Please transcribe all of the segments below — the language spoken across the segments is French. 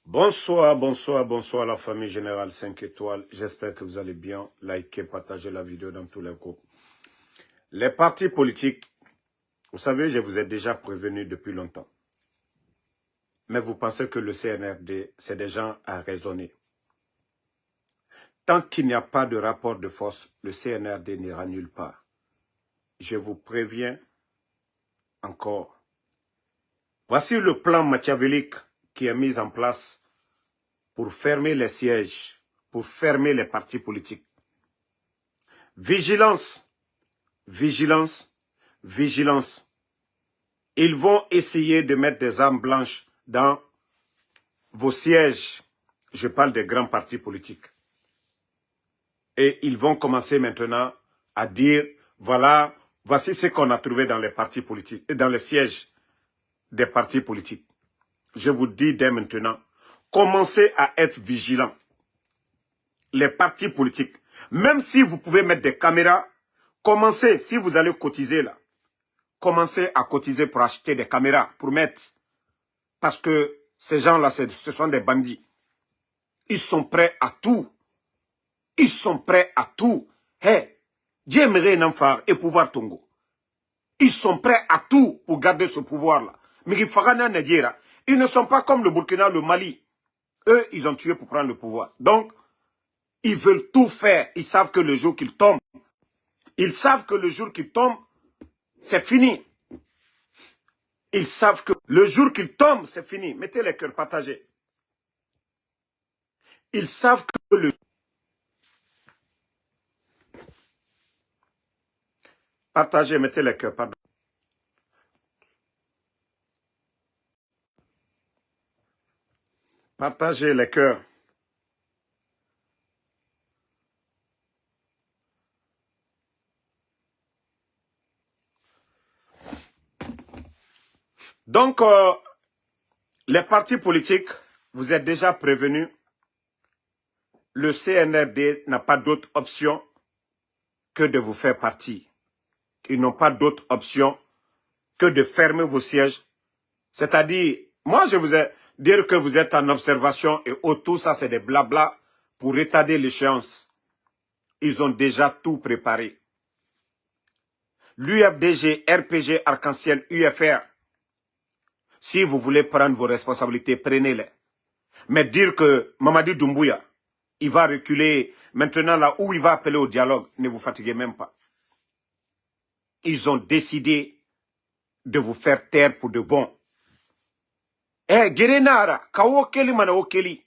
Bonsoir, bonsoir, bonsoir la famille Générale 5 étoiles. J'espère que vous allez bien. Likez, partagez la vidéo dans tous les groupes. Les partis politiques, vous savez, je vous ai déjà prévenu depuis longtemps. Mais vous pensez que le CNRD, c'est des gens à raisonner. Tant qu'il n'y a pas de rapport de force, le CNRD n'ira nulle part. Je vous préviens encore. Voici le plan machiavélique qui est mis en place pour fermer les sièges, pour fermer les partis politiques. Vigilance, vigilance, vigilance. Ils vont essayer de mettre des armes blanches dans vos sièges. Je parle des grands partis politiques. Et ils vont commencer maintenant à dire, voilà, voici ce qu'on a trouvé dans les partis politiques, dans les sièges des partis politiques. Je vous dis dès maintenant, commencez à être vigilants. Les partis politiques, même si vous pouvez mettre des caméras, commencez, si vous allez cotiser là, commencez à cotiser pour acheter des caméras, pour mettre. Parce que ces gens-là, ce sont des bandits. Ils sont prêts à tout. Ils sont prêts à tout. Hey, Dieu aimerait un enfant et pouvoir Tongo. Ils sont prêts à tout pour garder ce pouvoir-là. Mais ils ne sont pas comme le Burkina, le Mali. Eux, ils ont tué pour prendre le pouvoir. Donc, ils veulent tout faire. Ils savent que le jour qu'ils tombent, ils savent que le jour qu'ils tombent, c'est fini. Ils savent que le jour qu'ils tombent, c'est fini. Mettez les cœurs partagés. Ils savent que le... Partagez, mettez les cœurs, pardon. Partagez les cœurs. Donc, les partis politiques, vous êtes déjà prévenus. Le CNRD n'a pas d'autre option que de vous faire partie. Ils n'ont pas d'autre option que de fermer vos sièges. C'est-à-dire, moi je vous ai dire que vous êtes en observation et tout ça c'est des blabla pour retarder l'échéance. Ils ont déjà tout préparé. L'UFDG, RPG, Arc-en-Ciel, UFR, si vous voulez prendre vos responsabilités, prenez-les. Mais dire que Mamadi Doumbouya, il va reculer maintenant là où il va appeler au dialogue, ne vous fatiguez même pas. Ils ont décidé de vous faire taire pour de bon. Eh, Gerenara, Kawokeli Manaokeli.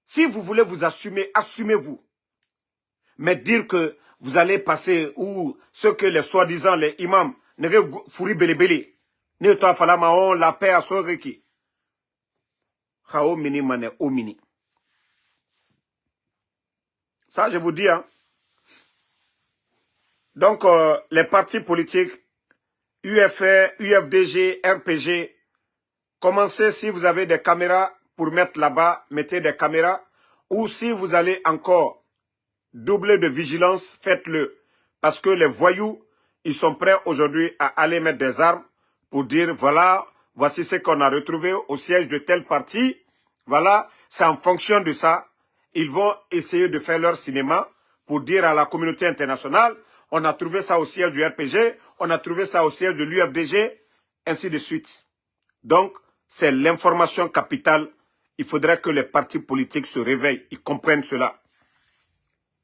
Si vous voulez vous assumer, assumez-vous. Mais dire que vous allez passer ou ce que les soi-disant les imams ne fouri belebele, ne toi falama la paix à soreki. Khao mini mane omini. Ça je vous dis hein. Donc les partis politiques UFR, UFDG, RPG, commencez si vous avez des caméras pour mettre là-bas, mettez des caméras. Ou si vous allez encore doubler de vigilance, faites-le. Parce que les voyous, ils sont prêts aujourd'hui à aller mettre des armes pour dire, voilà, voici ce qu'on a retrouvé au siège de tel parti. Voilà, c'est en fonction de ça. Ils vont essayer de faire leur cinéma pour dire à la communauté internationale, on a trouvé ça au siège du RPG, on a trouvé ça au siège de l'UFDG, ainsi de suite. Donc, c'est l'information capitale. Il faudrait que les partis politiques se réveillent, ils comprennent cela.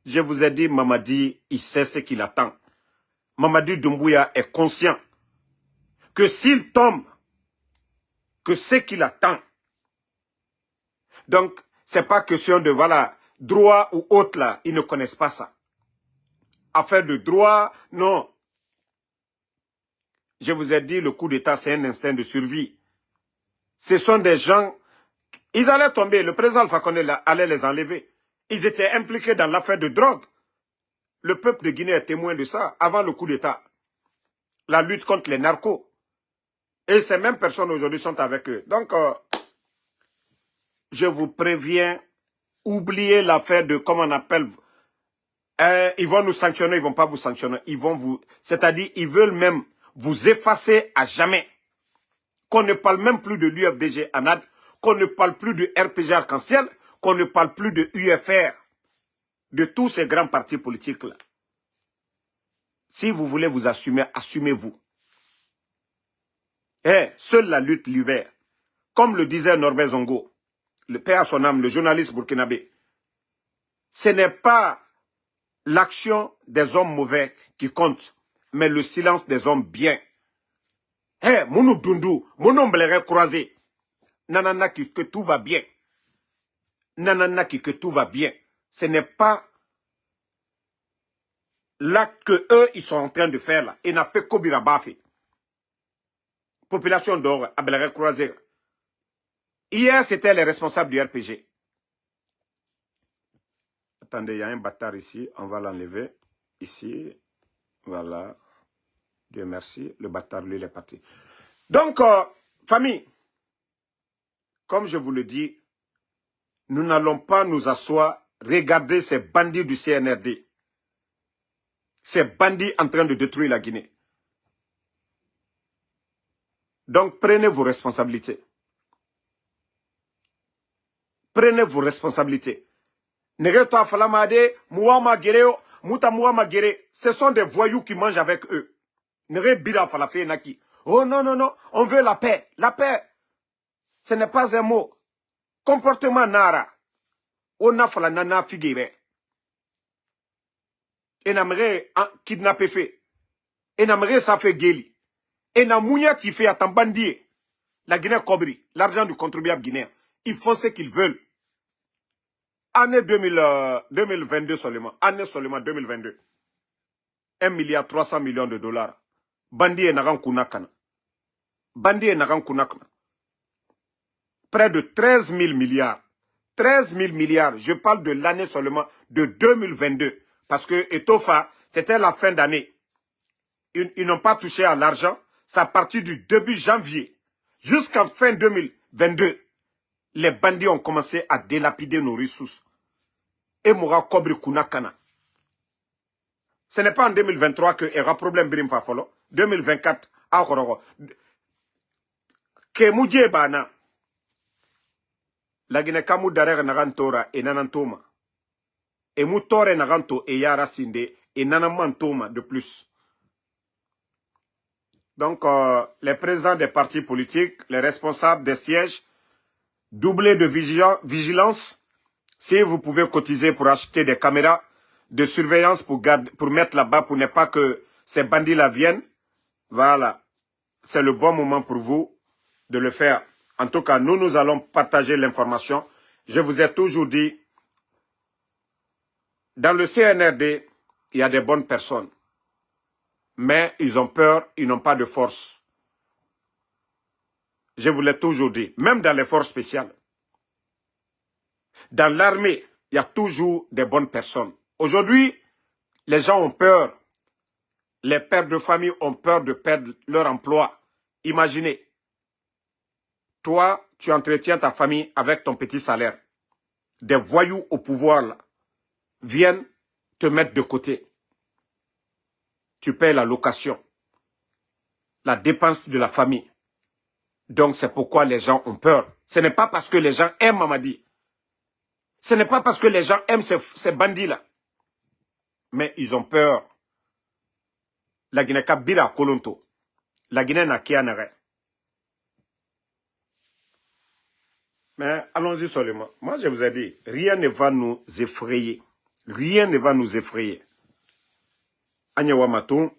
Je vous ai dit, Mamadi, il sait ce qu'il attend. Mamadi Doumbouya est conscient que s'il tombe, que ce qu'il attend. Donc, c'est pas question de, voilà, droit ou autre là, ils ne connaissent pas ça. Affaire de droit, non. Je vous ai dit, le coup d'État, c'est un instinct de survie. Ce sont des gens, ils allaient tomber, le président Alpha Condé allait les enlever. Ils étaient impliqués dans l'affaire de drogue. Le peuple de Guinée est témoin de ça, avant le coup d'État. La lutte contre les narcos. Et ces mêmes personnes aujourd'hui sont avec eux. Donc, je vous préviens, oubliez l'affaire de, comment on appelle, ils vont nous sanctionner, ils ne vont pas vous sanctionner. Ils vont vous, c'est-à-dire, ils veulent même vous effacer à jamais. Qu'on ne parle même plus de l'UFDG ANAD, qu'on ne parle plus de RPG Arc-en-Ciel, qu'on ne parle plus de UFR, de tous ces grands partis politiques-là. Si vous voulez vous assumer, assumez-vous. Seule la lutte libère. Comme le disait Norbert Zongo, le père à son âme, le journaliste burkinabé, ce n'est pas l'action des hommes mauvais qui compte, mais le silence des hommes bien. Mounou Dundu, mon omblere croisé. Nanana que tout va bien. Nanana que tout va bien. Ce n'est pas l'acte que eux ils sont en train de faire là. Et n'a fait qu'Obira Bafi. Population d'or, Abelere croisé. Hier, c'était les responsables du RPG. Attendez, il y a un bâtard ici. On va l'enlever. Ici. Voilà. Dieu merci. Le bâtard, lui, il est parti. Donc, famille, comme je vous le dis, nous n'allons pas nous asseoir, regarder ces bandits du CNRD. Ces bandits en train de détruire la Guinée. Donc, prenez vos responsabilités. Prenez vos responsabilités. Ce sont des voyous qui mangent avec eux. Oh non, non, non, on veut la paix. La paix, ce n'est pas un mot. Comportement nara. On a fait la nana figure. Et n'aimerait kidnapper fait. Et n'aimerait ça fait guéli. Et n'amouya ti fait à ton bandier. La Guinée Cobri, l'argent du contribuable guinéen. Ils font ce qu'ils veulent. Année 2022 seulement. Année seulement 2022. 1,3 milliard de dollars. Bandier nagan kunakana. Bandier nagan kunakana. Près de 13 000 milliards. 13 000 milliards. Je parle de l'année seulement de 2022. Parce que Etofa, c'était la fin d'année. Ils n'ont pas touché à l'argent. C'est à partir du début janvier. Jusqu'en fin 2022. Les bandits ont commencé à délapider nos ressources. Et Moura Kobri Kunakana. Ce n'est pas en 2023 que il y aura problème Birim Fafolo. 2024, Akhorogo. Kemudje Bana. La Guinée Kamou Darer Nagantora et Nanantoma. Et Moutore Naganto et Yara Sinde et Nanamantoma de plus. Donc, les présidents des partis politiques, les responsables des sièges, doublés de vigilance. Si vous pouvez cotiser pour acheter des caméras de surveillance pour mettre là-bas pour ne pas que ces bandits-là viennent, voilà. C'est le bon moment pour vous de le faire. En tout cas, nous allons partager l'information. Je vous ai toujours dit, dans le CNRD, il y a des bonnes personnes. Mais ils ont peur, ils n'ont pas de force. Je vous l'ai toujours dit, même dans les forces spéciales. Dans l'armée, il y a toujours des bonnes personnes. Aujourd'hui, les gens ont peur. Les pères de famille ont peur de perdre leur emploi. Imaginez, toi, tu entretiens ta famille avec ton petit salaire. Des voyous au pouvoir là, viennent te mettre de côté. Tu payes la location, la dépense de la famille. Donc c'est pourquoi les gens ont peur. Ce n'est pas parce que les gens aiment Mamadi. Ce n'est pas parce que les gens aiment ces bandits-là. Mais ils ont peur. La Guinée Kabila Kolonto. La Guinée n'a qu'à n'arrêt. Mais allons-y seulement. Moi, je vous ai dit, rien ne va nous effrayer. Rien ne va nous effrayer. Agnewa Matou,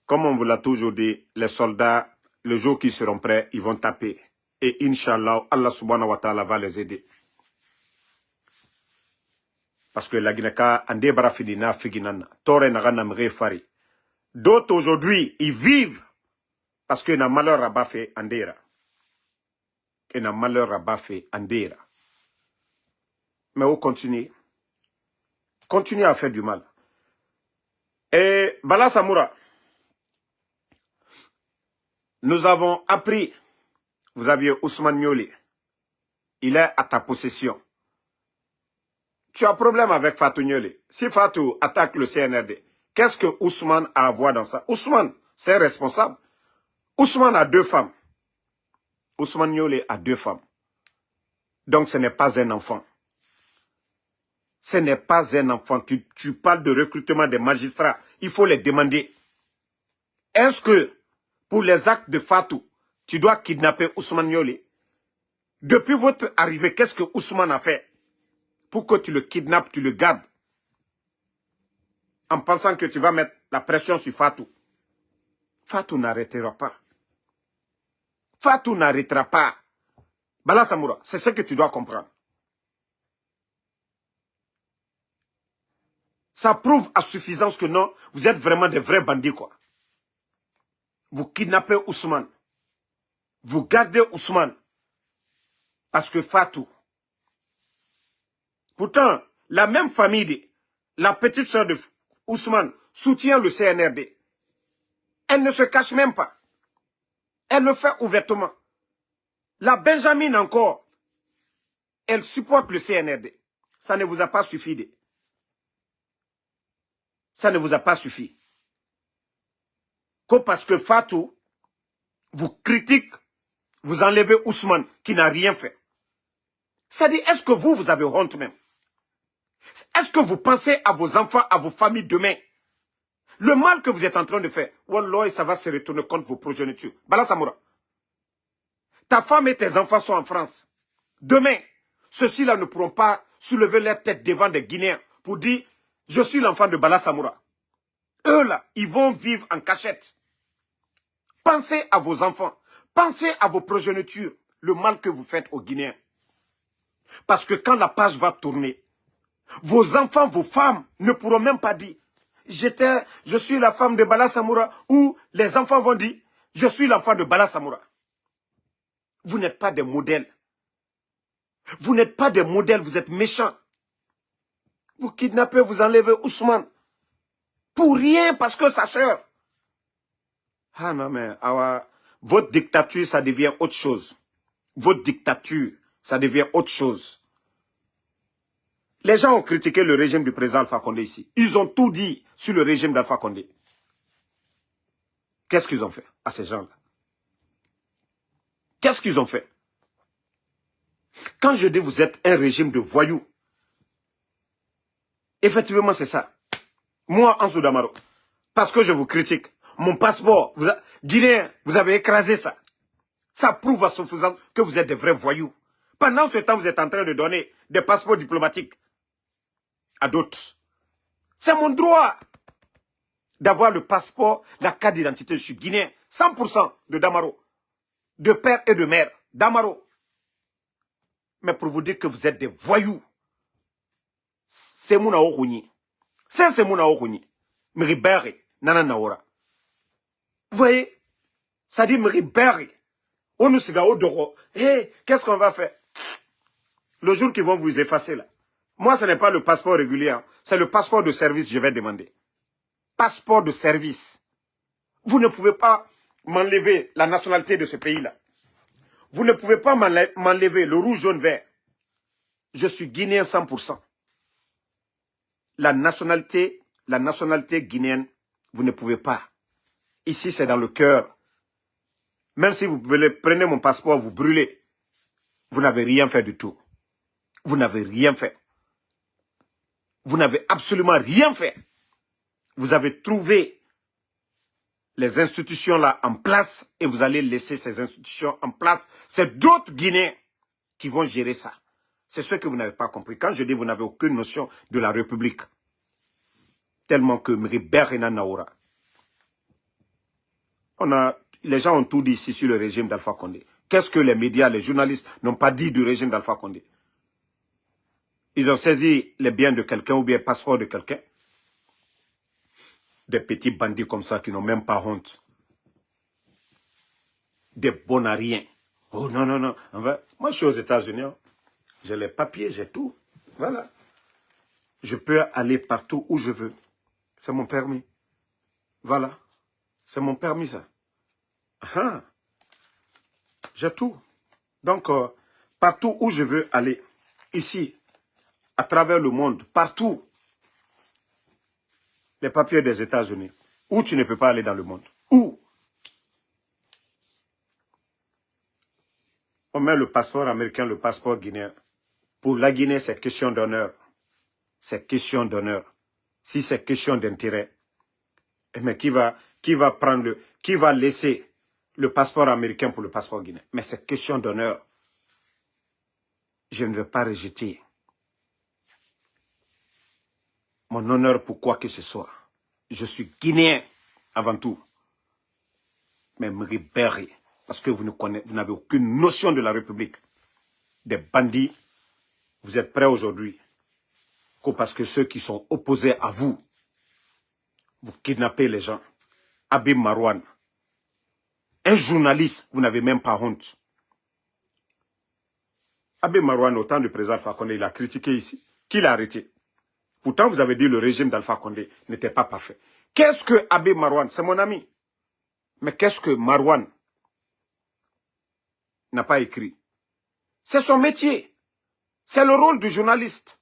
comme on vous l'a toujours dit, les soldats, le jour qu'ils seront prêts, ils vont taper. Et Inch'Allah, Allah subhanahu wa ta'ala va les aider. Parce que la Guinée-Ka, ande barafidina figinana, tore nagana mrefari. D'autres aujourd'hui, ils vivent parce qu'il y a un malheur à baffer andera. Il y a un malheur à baffer andera. Mais on continue. Continue à faire du mal. Et Bala Samoura, nous avons appris, vous aviez Ousmane Mioli, il est à ta possession. Tu as problème avec Fatou Nioli. Si Fatou attaque le CNRD, qu'est-ce que Ousmane a à voir dans ça? Ousmane, c'est responsable. Ousmane a 2 femmes. Ousmane Nioli a 2 femmes. Donc ce n'est pas un enfant. Ce n'est pas un enfant. Tu parles de recrutement des magistrats. Il faut les demander. Est-ce que pour les actes de Fatou, tu dois kidnapper Ousmane Yolé? Depuis votre arrivée, qu'est-ce que Ousmane a fait pour que tu le kidnappes, tu le gardes, en pensant que tu vas mettre la pression sur Fatou? Fatou n'arrêtera pas. Fatou n'arrêtera pas. Bala Samoura, c'est ce que tu dois comprendre. Ça prouve à suffisance que non, vous êtes vraiment des vrais bandits, quoi. Vous kidnappez Ousmane. Vous gardez Ousmane. Parce que Fatou. Pourtant, la même famille, la petite soeur de Ousmane, soutient le CNRD. Elle ne se cache même pas. Elle le fait ouvertement. La Benjamin encore, elle supporte le CNRD. Ça ne vous a pas suffi. Ça ne vous a pas suffi. Que parce que Fatou vous critique, vous enlevez Ousmane qui n'a rien fait. C'est-à-dire, est-ce que vous avez honte même? Est-ce que vous pensez à vos enfants, à vos familles demain? Le mal que vous êtes en train de faire, Wallah, ça va se retourner contre vos progénitures. Bala Samoura, ta femme et tes enfants sont en France. Demain, ceux-ci-là ne pourront pas soulever leur tête devant des Guinéens pour dire « Je suis l'enfant de Bala Samoura ». Eux là, ils vont vivre en cachette. Pensez à vos enfants, pensez à vos progénitures, le mal que vous faites aux Guinéens. Parce que quand la page va tourner, vos enfants, vos femmes ne pourront même pas dire « Je suis la femme de Bala Samoura » ou les enfants vont dire « Je suis l'enfant de Bala Samoura ». Vous n'êtes pas des modèles. Vous n'êtes pas des modèles, vous êtes méchants. Vous kidnappez, vous enlevez Ousmane. Pour rien, parce que sa sœur. Ah non, mais votre dictature, ça devient autre chose. Votre dictature, ça devient autre chose. Les gens ont critiqué le régime du président Alpha Condé ici. Ils ont tout dit sur le régime d'Alpha Condé. Qu'est-ce qu'ils ont fait à ces gens-là? Qu'est-ce qu'ils ont fait? Quand je dis vous êtes un régime de voyous, effectivement c'est ça. Moi, Ansou Damaro, parce que je vous critique, mon passeport, Guinéen, vous avez écrasé ça. Ça prouve à suffisance que vous êtes des vrais voyous. Pendant ce temps, vous êtes en train de donner des passeports diplomatiques à d'autres. C'est mon droit d'avoir le passeport, la carte d'identité. Je suis guinéen, 100% de Damaro, de père et de mère, Damaro. Mais pour vous dire que vous êtes des voyous, c'est mon aouruni. C'est mon aouruni. Mriberi, nana naora. Vous voyez, ça dit Mriberi. On nous siga au doro. Hé, qu'est-ce qu'on va faire? Le jour qu'ils vont vous effacer là. Moi, ce n'est pas le passeport régulier. Hein. C'est le passeport de service que je vais demander. Passeport de service. Vous ne pouvez pas m'enlever la nationalité de ce pays-là. Vous ne pouvez pas m'enlever le rouge, jaune, vert. Je suis guinéen 100%. La nationalité guinéenne, vous ne pouvez pas. Ici, c'est dans le cœur. Même si vous prenez mon passeport, vous brûlez. Vous n'avez rien fait du tout. Vous n'avez rien fait. Vous n'avez absolument rien fait. Vous avez trouvé les institutions là en place et vous allez laisser ces institutions en place. C'est d'autres Guinéens qui vont gérer ça. C'est ce que vous n'avez pas compris. Quand je dis vous n'avez aucune notion de la République, tellement que Mriberi Naora. Les gens ont tout dit ici sur le régime d'Alpha Condé. Qu'est-ce que les médias, les journalistes n'ont pas dit du régime d'Alpha Condé? Ils ont saisi les biens de quelqu'un ou bien le passeport de quelqu'un. Des petits bandits comme ça qui n'ont même pas honte. Des bons à rien. Oh non, non, non. Moi, je suis aux États-Unis. Hein. J'ai les papiers, j'ai tout. Voilà. Je peux aller partout où je veux. C'est mon permis. Voilà. C'est mon permis, ça. Ah. J'ai tout. Donc, partout où je veux aller, ici, à travers le monde, partout, les papiers des États-Unis, où tu ne peux pas aller dans le monde. Où? On met le passeport américain, le passeport guinéen. Pour la Guinée, c'est question d'honneur. C'est question d'honneur. Si c'est question d'intérêt, mais qui va laisser le passeport américain pour le passeport guinéen? Mais c'est question d'honneur. Je ne veux pas rejeter mon honneur pour quoi que ce soit. Je suis guinéen avant tout. Mais me libérer, parce que vous n'avez aucune notion de la République. Des bandits, vous êtes prêts aujourd'hui, parce que ceux qui sont opposés à vous, vous kidnappez les gens. Habib Marouane, un journaliste, vous n'avez même pas honte. Habib Marouane, au temps du président Alpha Condé, il a critiqué ici. Qui l'a arrêté? Pourtant, vous avez dit que le régime d'Alpha Condé n'était pas parfait. Qu'est-ce que Habib Marouane? C'est mon ami. Mais qu'est-ce que Marouane n'a pas écrit? C'est son métier. C'est le rôle du journaliste.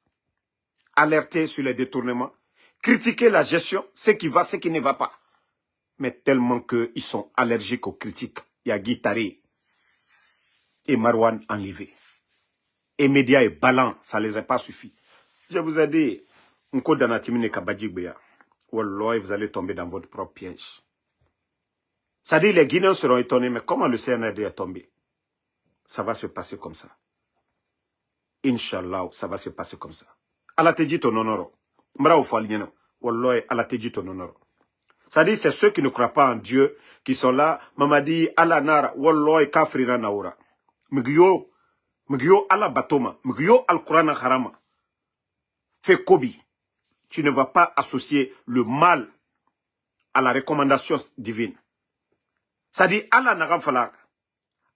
Alerter sur les détournements, critiquer la gestion, ce qui va, ce qui ne va pas. Mais tellement qu'ils sont allergiques aux critiques. Il y a Guittari et Marouane enlevé. Et médias et Balan, ça ne les a pas suffi. Je vous ai dit, vous allez tomber dans votre propre piège. Ça dit, les Guinéens seront étonnés, mais comment le CNRD est tombé? Ça va se passer comme ça. Inch'Allah, ça va se passer comme ça. Allah te dit ton honneur. Mra Falliano. Wallah, Allah te dit ton honneur. Ça dit, c'est ceux qui ne croient pas en Dieu, qui sont là. Mamadi, Allah nara, wallah, kafrira naura. Mugyo Allah batoma. Mugyo al-Qur'an harama. Fais kobi. Tu ne vas pas associer le mal à la recommandation divine. Ça dit, Allah n'agam falak.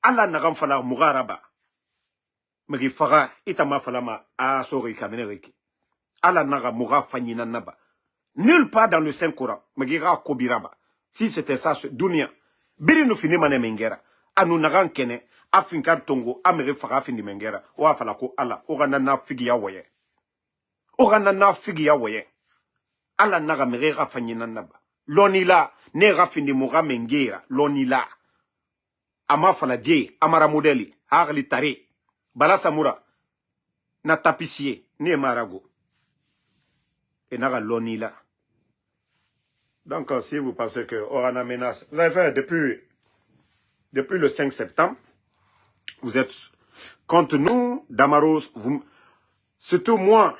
Allah n'agam falak mugaraba. Magi faga, itama falama, sori kamenereki. Allah naga muga fanyina naba. Nulle part dans le Saint-Coran. Magira kobiraba. Si c'était ça, dunia. Biri nous finit mané mengera. Anu nagan kene. Afinkar tongo. Amere faga fini mengera. Wa falako Allah. Oganana figi ya woye. Oganana figi ya woye. Allah naga merera fanyina naba. Lonila. Nera fini muga mengera. Lonila. Ama fala die. Amara modeli. Harli tare. Bala samura. Na tapissier. Ni marago. Et n'a l'oni là. Donc, si vous pensez que Orana menace, vous avez fait depuis le 5 septembre, vous êtes contre nous, Damaros, surtout moi,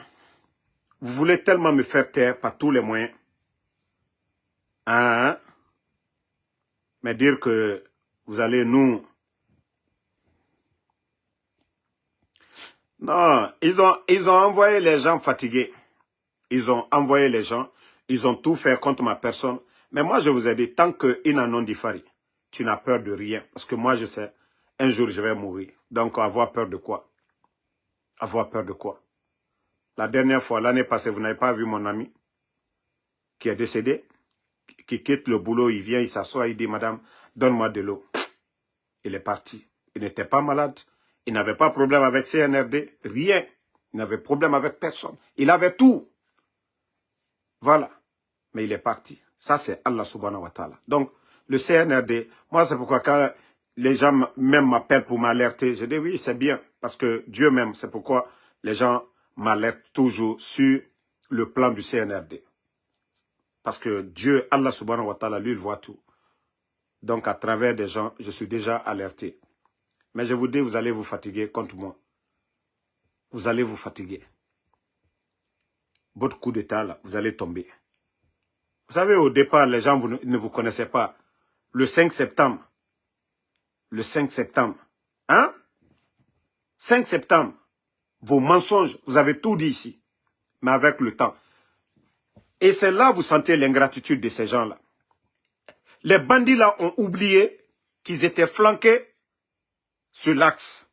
vous voulez tellement me faire taire par tous les moyens. Hein? Mais dire que vous allez nous... Non, ils ont envoyé les gens fatigués. Ils ont envoyé les gens, ils ont tout fait contre ma personne. Mais moi, je vous ai dit, tant qu'ils n'en ont diffari, tu n'as peur de rien. Parce que moi, je sais, un jour, je vais mourir. Donc, avoir peur de quoi? Avoir peur de quoi? La dernière fois, l'année passée, vous n'avez pas vu mon ami qui est décédé, qui quitte le boulot, il vient, il s'assoit, il dit, madame, donne-moi de l'eau. Il est parti. Il n'était pas malade. Il n'avait pas de problème avec CNRD, rien. Il n'avait de problème avec personne. Il avait tout. Voilà. Mais il est parti. Ça, c'est Allah subhanahu wa ta'ala. Donc, le CNRD, moi, c'est pourquoi quand les gens même m'appellent pour m'alerter, je dis oui, c'est bien. Parce que Dieu même, c'est pourquoi les gens m'alertent toujours sur le plan du CNRD. Parce que Dieu, Allah subhanahu wa ta'ala, lui, il voit tout. Donc, à travers des gens, je suis déjà alerté. Mais je vous dis, vous allez vous fatiguer contre moi. Vous allez vous fatiguer. Votre coup d'état, là, vous allez tomber. Vous savez, au départ, les gens ne vous connaissaient pas. Le 5 septembre. Le 5 septembre. Hein? 5 septembre. Vos mensonges, vous avez tout dit ici. Mais avec le temps. Et c'est là que vous sentez l'ingratitude de ces gens-là. Les bandits là ont oublié qu'ils étaient flanqués sur l'axe.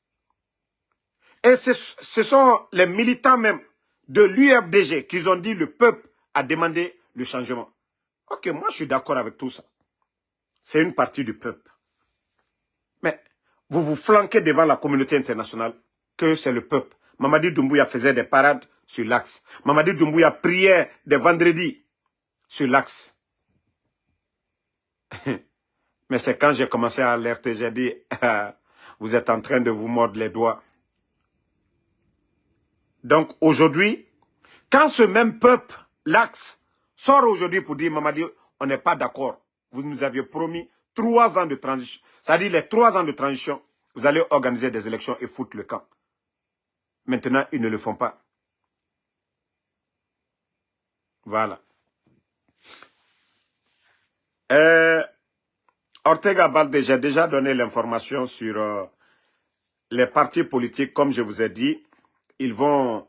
Et ce sont les militants même de l'UFDG qui ont dit le peuple a demandé le changement. Ok, moi je suis d'accord avec tout ça. C'est une partie du peuple. Mais vous vous flanquez devant la communauté internationale que c'est le peuple. Mamadi Doumbouya faisait des parades sur l'axe. Mamadi Doumbouya priait des vendredis sur l'axe. Mais c'est quand j'ai commencé à alerter, j'ai dit, vous êtes en train de vous mordre les doigts. Donc aujourd'hui, quand ce même peuple, l'Axe, sort aujourd'hui pour dire, Mamadi, on n'est pas d'accord. Vous nous aviez promis 3 ans de transition. C'est-à-dire les 3 ans de transition, vous allez organiser des élections et foutre le camp. Maintenant, ils ne le font pas. Voilà. Ortega Balde, j'ai déjà donné l'information sur les partis politiques, comme je vous ai dit. Ils vont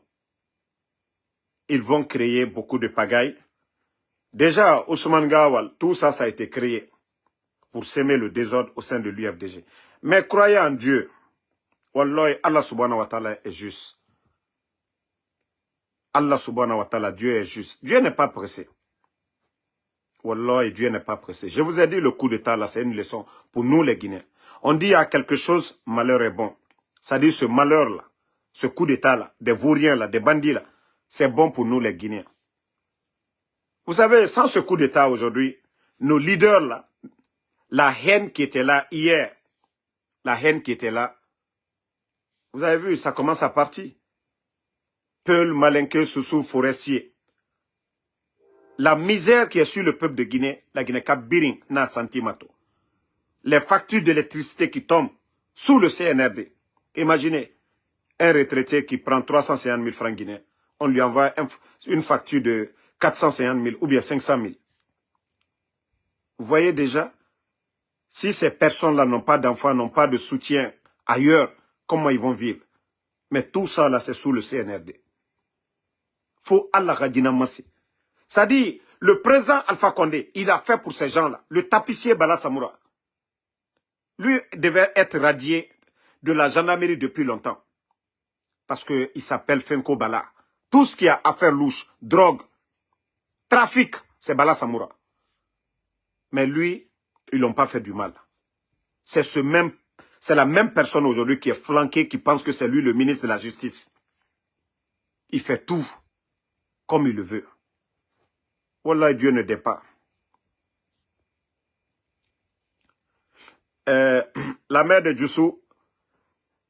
créer beaucoup de pagailles. Déjà, Ousmane Gawal, tout ça, ça a été créé pour semer le désordre au sein de l'UFDG. Mais croyez en Dieu. Wallahi, Allah subhanahu wa ta'ala est juste. Allah subhanahu wa ta'ala, Dieu est juste. Dieu n'est pas pressé. Wallahi, Dieu n'est pas pressé. Je vous ai dit, le coup d'État, là, c'est une leçon pour nous, les Guinéens. On dit, il y a quelque chose, malheur est bon. C'est-à-dire, ce malheur-là, ce coup d'État-là, des vauriens, là, des bandits, là, c'est bon pour nous, les Guinéens. Vous savez, sans ce coup d'État aujourd'hui, nos leaders, là, la haine qui était là hier, la haine qui était là, vous avez vu, ça commence à partir. Peul, Malinke, Soussou, Forestier. La misère qui est sur le peuple de Guinée, la Guinée-Cap Biring, n'a sentimato. Les factures d'électricité qui tombent sous le CNRD. Imaginez, un retraité qui prend 350 000 francs guinéens, on lui envoie une facture de 450 000 ou bien 500 000. Vous voyez déjà, si ces personnes-là n'ont pas d'enfants, n'ont pas de soutien ailleurs, comment ils vont vivre? Mais tout ça, là, c'est sous le CNRD. Faut Allah Radina Massi. Ça dit, le président Alpha Condé, il a fait pour ces gens-là. Le tapissier Bala Samoura, lui devait être radié de la gendarmerie depuis longtemps. Parce qu'il s'appelle Fenko Bala. Tout ce qui a affaire louche, drogue, trafic, c'est Bala Samoura. Mais lui, ils l'ont pas fait du mal. C'est la même personne aujourd'hui qui est flanquée, qui pense que c'est lui le ministre de la Justice. Il fait tout comme il le veut. Wallah, Dieu ne dépend. La mère de Djoussou,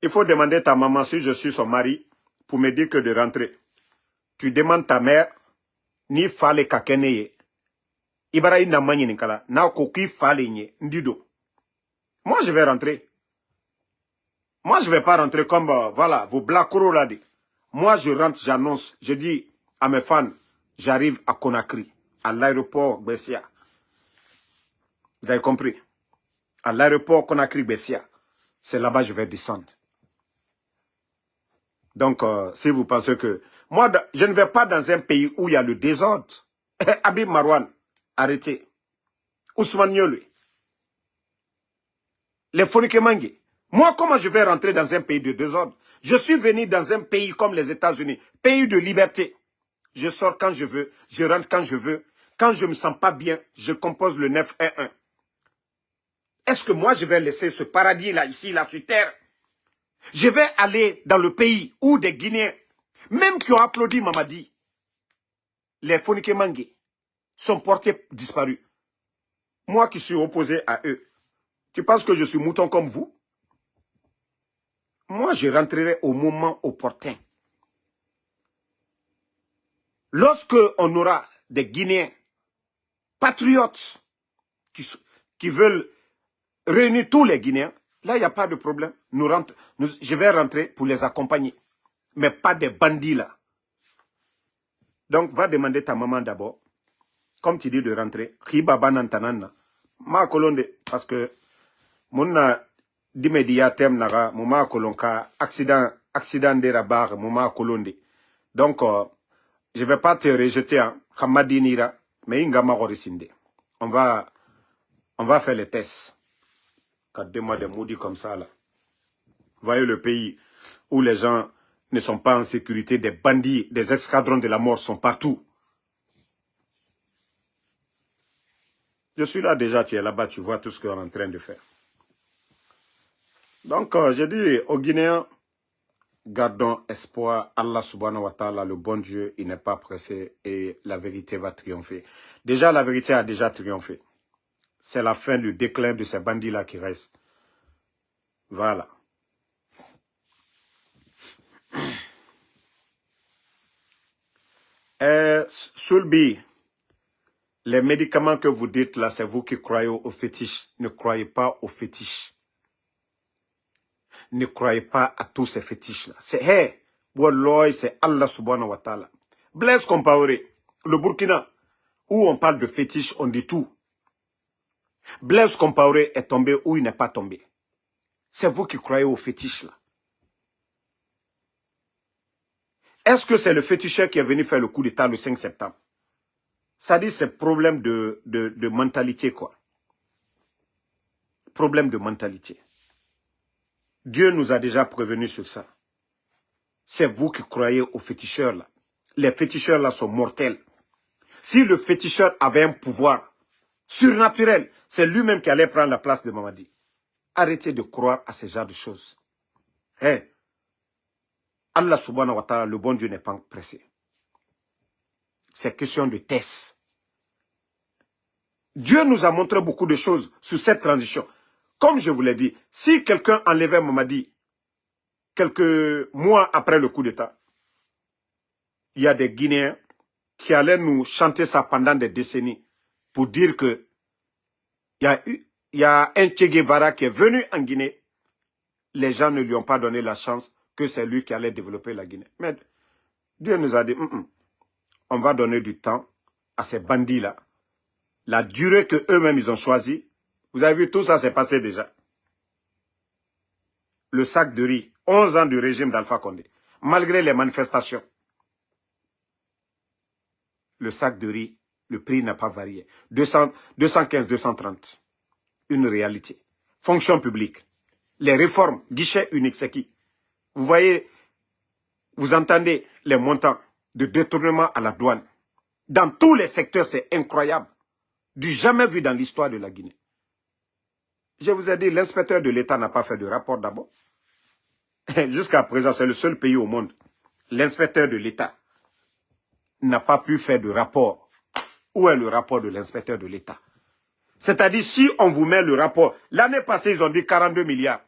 il faut demander ta maman si je suis son mari pour me dire que de rentrer. Tu demandes ta mère, ni fale kakeneye. Ibara ina manyi ninkala, na koki fale nye, ndido. Moi, je vais rentrer. Moi, je ne vais pas rentrer comme, voilà, vos blacros là. Moi, je rentre, j'annonce, je dis à mes fans, j'arrive à Conakry, à l'aéroport Bessia. Vous avez compris? À l'aéroport Conakry-Bessia. C'est là-bas que je vais descendre. Donc, si vous pensez que... Moi, je ne vais pas dans un pays où il y a le désordre. Habib Marwan, arrêtez. Ousmane Nyolwe. Les Fonike Mangue. Moi, comment je vais rentrer dans un pays de désordre? Je suis venu dans un pays comme les États-Unis, pays de liberté. Je sors quand je veux, je rentre quand je veux. Quand je ne me sens pas bien, je compose le 911. Est-ce que moi, je vais laisser ce paradis-là, ici, là, sur terre? Je vais aller dans le pays où des Guinéens, même qui ont applaudi Mamadi, les Fonike Mangue, sont portés disparus. Moi qui suis opposé à eux, tu penses que je suis mouton comme vous? Moi, je rentrerai au moment opportun. Lorsque on aura des Guinéens patriotes qui veulent réunir tous les Guinéens, là, il n'y a pas de problème. Je vais rentrer pour les accompagner. Mais pas des bandits là. Donc, va demander ta maman d'abord. Comme tu dis de rentrer. Ma kolonde. Parce que, mon d'immédiatem naga, moma kolonka, accident de rabar, moma kolonde. Donc, je ne vais pas te rejeter, hein. Mais on va faire les tests. 4 mois de maudits comme ça, là. Voyez le pays où les gens ne sont pas en sécurité, des bandits, des escadrons de la mort sont partout. Je suis là déjà, tu es là-bas, tu vois tout ce qu'on est en train de faire. Donc, j'ai dit aux Guinéens, gardons espoir, Allah subhanahu wa ta'ala, le bon Dieu, il n'est pas pressé et la vérité va triompher. Déjà, la vérité a déjà triomphé. C'est la fin du déclin de ces bandits-là qui restent. Voilà. Soulbi, les médicaments que vous dites là, c'est vous qui croyez aux fétiches. Ne croyez pas aux fétiches. Ne croyez pas à tous ces fétiches-là. C'est Wallah, c'est Allah subhanahu wa ta'ala. Blaise Compaoré, le Burkina, où on parle de fétiches, on dit tout. Blaise Compaoré est tombé ou il n'est pas tombé. C'est vous qui croyez aux fétiches là. Est-ce que c'est le féticheur qui est venu faire le coup d'État le 5 septembre? Ça dit c'est problème de mentalité quoi. Problème de mentalité. Dieu nous a déjà prévenus sur ça. C'est vous qui croyez aux féticheurs là. Les féticheurs là sont mortels. Si le féticheur avait un pouvoir surnaturel, c'est lui-même qui allait prendre la place de Mamadi. Arrêtez de croire à ce genre de choses. Allah subhanahu wa ta'ala, le bon Dieu n'est pas pressé. C'est question de test. Dieu nous a montré beaucoup de choses sur cette transition. Comme je vous l'ai dit, si quelqu'un enlevait Mamadi quelques mois après le coup d'État, il y a des Guinéens qui allaient nous chanter ça pendant des décennies pour dire que il y a un Che Guevara qui est venu en Guinée. Les gens ne lui ont pas donné la chance que c'est lui qui allait développer la Guinée. Mais Dieu nous a dit, on va donner du temps à ces bandits-là. La durée que eux-mêmes ils ont choisi, vous avez vu, tout ça s'est passé déjà. Le sac de riz, 11 ans du régime d'Alpha Condé, malgré les manifestations. Le sac de riz, le prix n'a pas varié. 215, 230. Une réalité. Fonction publique. Les réformes, guichet unique, c'est qui? Vous voyez, vous entendez les montants de détournement à la douane. Dans tous les secteurs, c'est incroyable. Du jamais vu dans l'histoire de la Guinée. Je vous ai dit, l'inspecteur de l'État n'a pas fait de rapport d'abord. Jusqu'à présent, c'est le seul pays au monde. L'inspecteur de l'État n'a pas pu faire de rapport. Où est le rapport de l'inspecteur de l'État? C'est-à-dire, si on vous met le rapport, l'année passée, ils ont dit 42 milliards.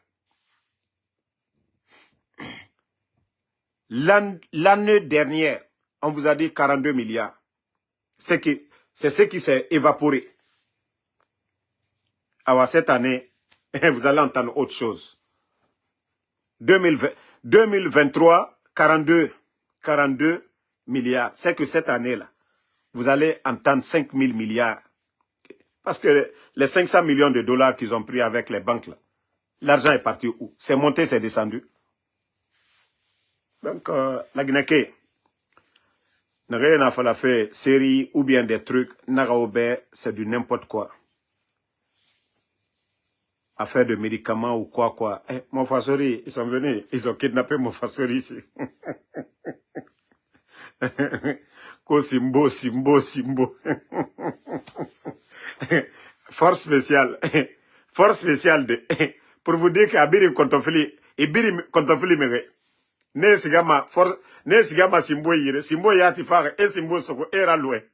L'année dernière, on vous a dit 42 milliards. C'est ce qui s'est évaporé. Alors, cette année, vous allez entendre autre chose. 2023, 42 milliards. C'est que cette année-là, vous allez entendre 5 000 milliards. Parce que les 500 millions de dollars qu'ils ont pris avec les banques, là, l'argent est parti où? C'est monté, c'est descendu. Donc, la Guinée, n'a rien à faire faire série ou bien des trucs, c'est du n'importe quoi. Affaire de médicaments ou quoi. Mon Fassori, ils sont venus, ils ont kidnappé mon Fassori ici. Ko Simbo. Force spéciale. Force spéciale de. Pour vous dire qu'Abiri Kontofili, Ibiri Kontofili mere. Ne sigama Simbo yire. Simbo yati fare, et Simbo soko, era loué.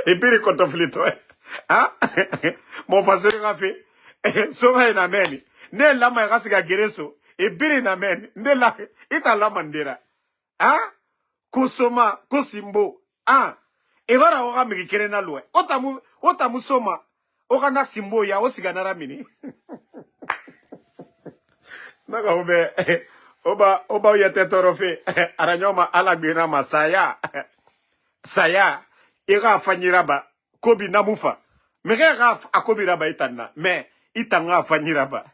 Ibiri Kontofili toi. Hein? Mon Fassori a fait. Soma en ameni. Ne lama rasiga gereso. Ibiri namen. Ne la. Ita la mandera. Hein? Kusoma, kusimbo, evara oga mikikere na lwe. Otamu soma, oga na simbo ya osiga na ramini. Naga oba uyete torofe, aranyoma alagbina ma saya, ira afanyiraba, kobi namufa. Mege ga akobi raba itana, me itanga afanyiraba.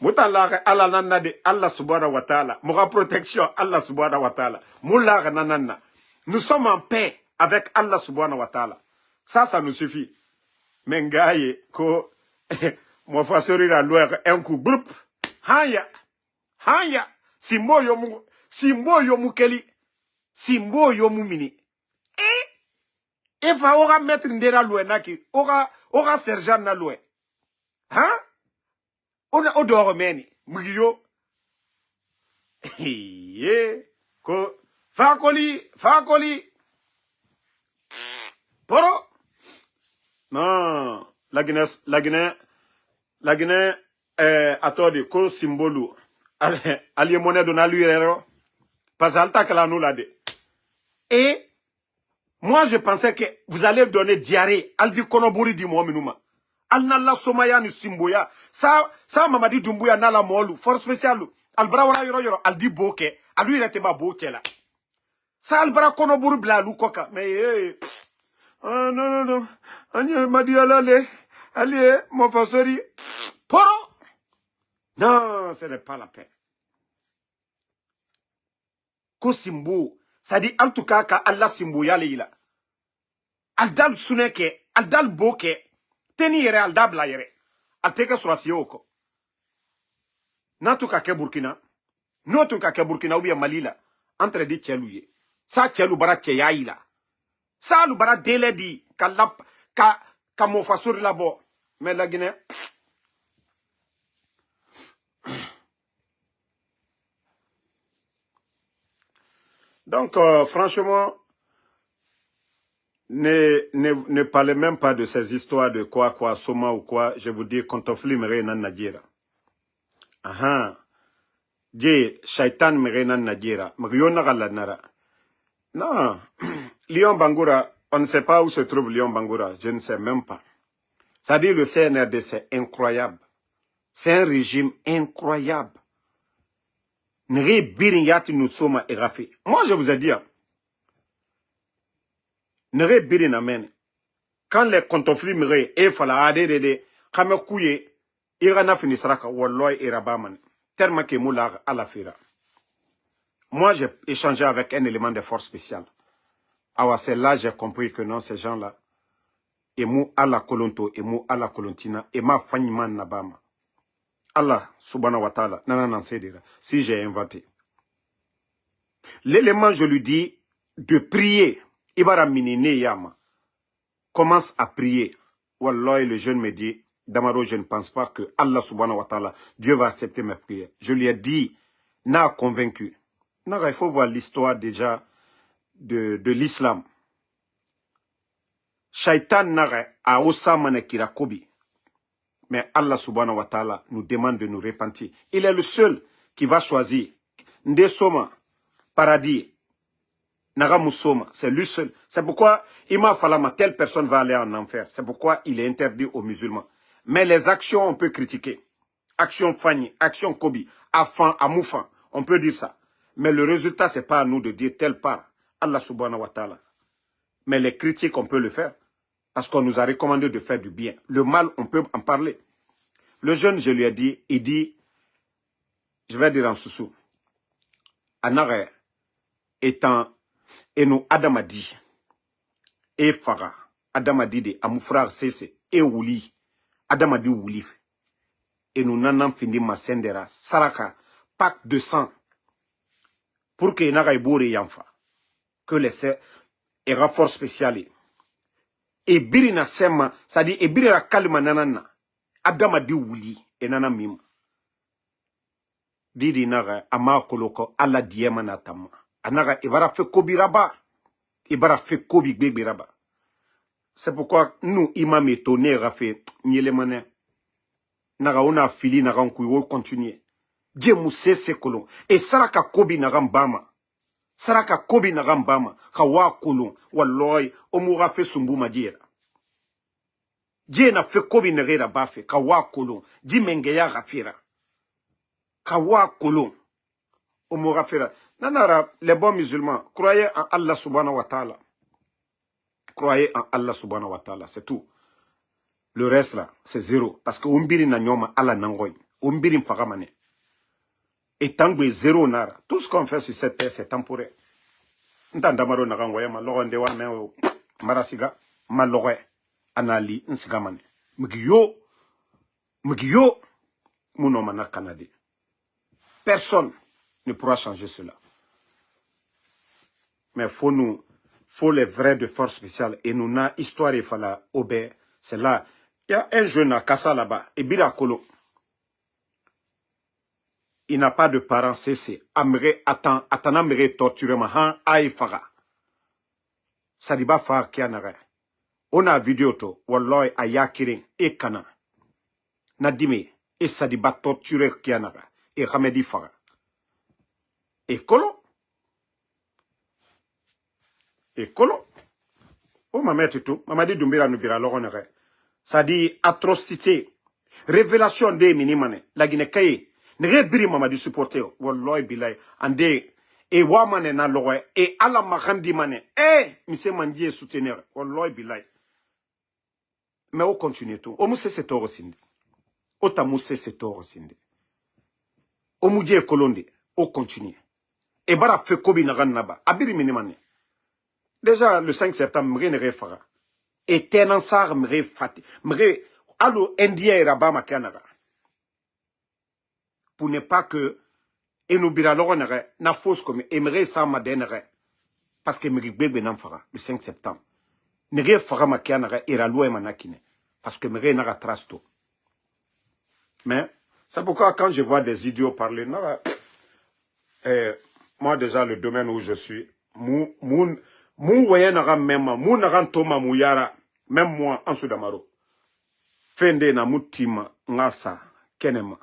Mutala ala nanna de Allah subhanahu wa ta'ala. Moura protection Allah subhanahu wa ta'ala. Moula nanana. Nous sommes en paix avec Allah subhanahu wa ta'ala. Ça nous suffit. Mengaye ko mo fasori la loi un coup groupe. Haya. Simbo yomu keli. Simbo yomu mini. E fa ora mettre ndera loi naki. Ora sergent na loi. Hein? On a odor meni, mugiyo. Ko fakoli. Poro. Non, la Guinée attendez ko symbole. Ali monnaie dona lui rero. Parce que Alta Kalano l'a dit. Et moi, je pensais que vous allez donner diarrhée. Aldi Konoburi di Mominuma. Al Nala Somaya ni Simboya. Ça, Mamadi Dumbuya Nala Molu. Force spéciale. Albra Wara Yoro Aldi Boke. Alu il était pas Boke là. Ça, Albra Konoburi Bla Lukoka. Mais, ah, non. Anya Madi Alale. Allez, mon fassori. Poro. Non, ce n'est pas la peine. Ko Simbo. Ça dit, en tout cas, Allah Simbo Yale. Aldal Suneke. Aldal Boke. Teni yere Aldal Bla yere. Alteke surasi yoko. Natu ka ke Burkina. Notu ka ke Burkina ou bien Mali la. Entre di tchelouye. Sa tchelou bara tcheyayi la. Sa lu bara dele di. Ka mo fasuri la bo. Mais la Guinée. Donc, franchement, ne parlez même pas de ces histoires de quoi, Soma ou quoi. Je vous dis, Kontofli mere nan Nadjera. Aha. Je, Shaitan mere nan Nadjera. Mriona galanara. Non. Lyon Bangoura, on ne sait pas où se trouve Lyon Bangoura. Je ne sais même pas. Ça dit, le CNRD, c'est incroyable. C'est un régime incroyable. Nere birin yati nous sommes érafés. Moi, je vous ai dit, Nere birin amen. Quand les contoflis mere et fala adede, kame kouye, irana finisraka, walloy et rabaman. Tellement que moula à la fira. Moi, j'ai échangé avec un élément de force spéciale. Alors, c'est là j'ai compris que non, ces gens-là, et mou à la colonto, et mou à la colontina, et ma fanyiman nabama. Allah, subhanahu wa ta'ala, nanana sedira, si j'ai inventé. L'élément, je lui dis, de prier, Ibara minine yama, commence à prier. Wallah, le jeune me dit, Damaro, je ne pense pas que Allah subhanahu wa ta'ala, Dieu va accepter mes prières. Je lui ai dit, n'a convaincu. Non, il faut voir l'histoire déjà de l'islam. Shaitan n'a a osamane kirakobi. Mais Allah subhanahu wa ta'ala nous demande de nous repentir. Il est le seul qui va choisir. Ndesoma, paradis, Nagamusoma, c'est lui seul. C'est pourquoi Ima Falama, telle personne va aller en enfer. C'est pourquoi il est interdit aux musulmans. Mais les actions, on peut critiquer. Action Fanny, action Kobi, Afan, Amoufan, on peut dire ça. Mais le résultat, c'est pas à nous de dire telle part. Allah subhanahu wa ta'ala. Mais les critiques, on peut le faire. Parce qu'on nous a recommandé de faire du bien. Le mal, on peut en parler. Le jeune, je lui ai dit, il dit, je vais dire en soussou, Anare étant, et nous, Adam a dit, et Farah, Adam a dit de Amoufrar Sese, et Wouli, Adam a dit Wouli, et nous n'en fini ma sendera, Saraka, pack de sang, pour que Nara Ibori Yanfa, que les renforts spéciaux, et birina sema, c'est-à-dire, et birina kalima nanana, Adam a dit Wouli, et nana mima. Didi naga ama koloko ala diema na tama. Anaga ibara fe kobi raba. Ibara fe kobi bebe raba. C'est pourquoi nous imam étonné rafé nyele mané. Naga ona fili naga on continuer. Dieu mousse se kolon. Et saraka kobi naga mbama. Saraka kobi naga mbama. Kawa kolon. Walloy omura fe sumbu madira. Dieu na fe kobi nagera bafe. Kawa kolon. Di mengeya rafira. Kawa kolon. Omora fera. Nanara, les bons musulmans, croyez en Allah subhanahu wa ta'ala. Croyez en Allah subhanahu wa ta'ala, c'est tout. Le reste là, c'est zéro. Parce que umbiri na nyoma Allah nangoy. Umbiri mfagamane. Et tangwe zéro nara. Tout ce qu'on fait sur cette terre, c'est temporaire. Ntandamaro nagangoya ma logonde wa me marasiga ma logoy anali nsigamane. Mgiyo munomana kanade. Personne ne pourra changer cela. Mais faut les vrais de force spéciale. Et nous, na histoire et fala obé. C'est là. Il y a un jeune à Kassa là-bas. Et Birakolo. Il n'a pas de parents cessés. Attends, amere torturer ma han aïfara. Sadiba far kianare. On a vidéo to. Walloy ayakirin et kana. Nadime. Et Sadiba torturer kianare. Et Ramedi fara. Et Kolo, et colon. Oh, maman, tout. Maman dit Doumbira Nubira, l'oronere. Ça dit atrocité. Révélation des minimane. La Guinée-Kaye. Ne biri maman dit supporter. Wallahi bilay. Ande. Et wamane na lowe. Et ala mahandi mane. Mise mandi soutenir. Wallahi bilay. Mais on continue tout. On mousse c'est tort aussi. On t'a moussé c'est tort aussi. On moudie colonde. On continue. Et bara fait kobi nagan naba. Abiri minimane. Déjà, le 5 septembre, je ne fera. Et tenansar, je fati. Allo, Indien et Rabat Makanara. Pour ne pas que, et nous biraloronere, na fausse comme, et me sa madenere. Parce que me bébé n'en fera, le 5 septembre. Ne fera Makanara et la loi manakine. Parce que me n'ara trasto. Mais, c'est pourquoi quand je vois des idiots parler, moi déjà, le domaine où je suis, Moun voyant même, moun naran toma mouyara, même moi, en Soudamaro. Fende na moutima, ngasa, kenema.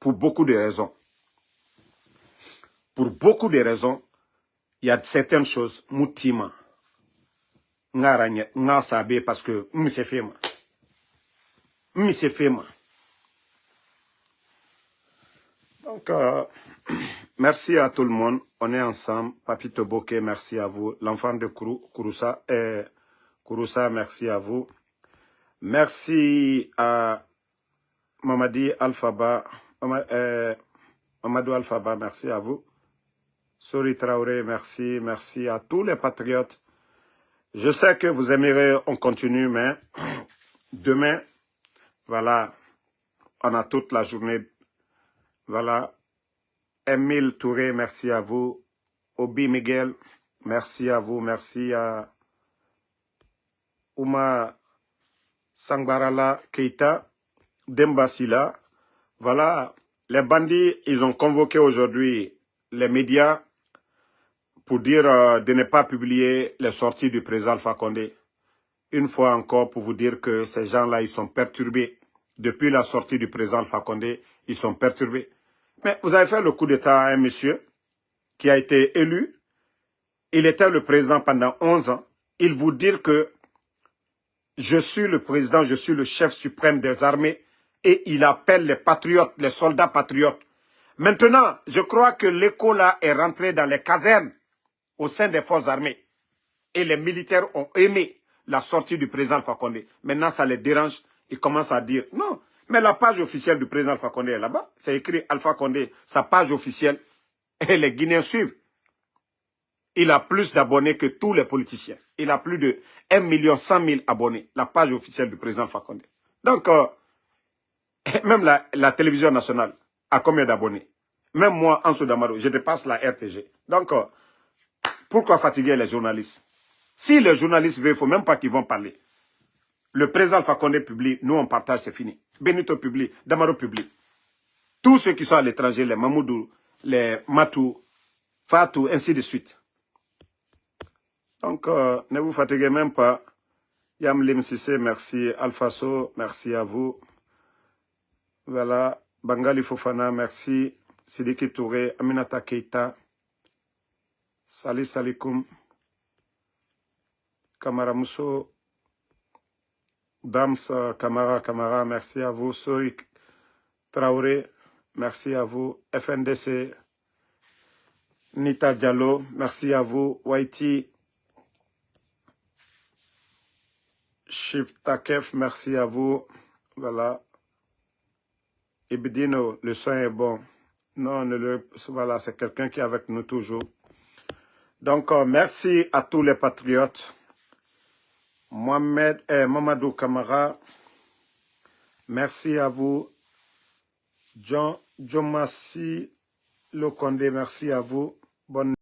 Pour beaucoup de raisons. Pour beaucoup de raisons, il y a certaines choses, moutima, ngaranye, ngasa be, parce que, m'se fema. M'se fema. Donc, merci à tout le monde. On est ensemble. Papito Bokeh, merci à vous. L'enfant de Kouroussa, merci à vous. Merci à Mamadi Alphaba, Mamadou Alphaba, merci à vous. Sori Traoré, merci. Merci à tous les patriotes. Je sais que vous aimerez, on continue, mais demain, voilà, on a toute la journée. Voilà. Emile Touré, merci à vous. Obi Miguel, merci à vous. Merci à Ouma Sangbarala Keita, Dembasila. Voilà, les bandits, ils ont convoqué aujourd'hui les médias pour dire de ne pas publier les sorties du président Alpha Condé. Une fois encore, pour vous dire que ces gens-là, ils sont perturbés. Depuis la sortie du président Alpha Condé, ils sont perturbés. Mais vous avez fait le coup d'État à un monsieur qui a été élu. Il était le président pendant 11 ans. Il vous dit que je suis le président, je suis le chef suprême des armées et il appelle les patriotes, les soldats patriotes. Maintenant, je crois que l'écho là est rentré dans les casernes au sein des forces armées. Et les militaires ont aimé la sortie du président Alpha Condé. Maintenant, ça les dérange. Ils commencent à dire, non, mais la page officielle du président Alpha Condé est là-bas. C'est écrit Alpha Condé, sa page officielle. Et les Guinéens suivent. Il a plus d'abonnés que tous les politiciens. Il a plus de 1 100 000 abonnés. La page officielle du président Alpha Condé. Donc, même la télévision nationale a combien d'abonnés? Même moi, Anso Damaro, je dépasse la RTG. Donc, pourquoi fatiguer les journalistes? Si les journalistes veulent, il ne faut même pas qu'ils vont parler. Le président Alpha Condé publie, nous on partage, c'est fini. Benito publie, Damaro publie. Tous ceux qui sont à l'étranger, les Mamoudou, les Matou, Fatou, ainsi de suite. Donc, ne vous fatiguez même pas. Yamlim Sissé, merci. Alphaso, merci à vous. Voilà. Bangali Fofana, merci. Sidiki Touré, Aminata Keita. Salis Salikoum. Kamara Mousso. Dams Kamara, merci à vous. Sorik Traoré, merci à vous. FNDC. Nita Diallo, merci à vous. Waiti. Shift Takef, merci à vous. Voilà. Ibdino, le son est bon. Non, voilà, c'est quelqu'un qui est avec nous toujours. Donc, merci à tous les patriotes. Mamadou Kamara, merci à vous. John Massi Lokonde, merci à vous. Bonne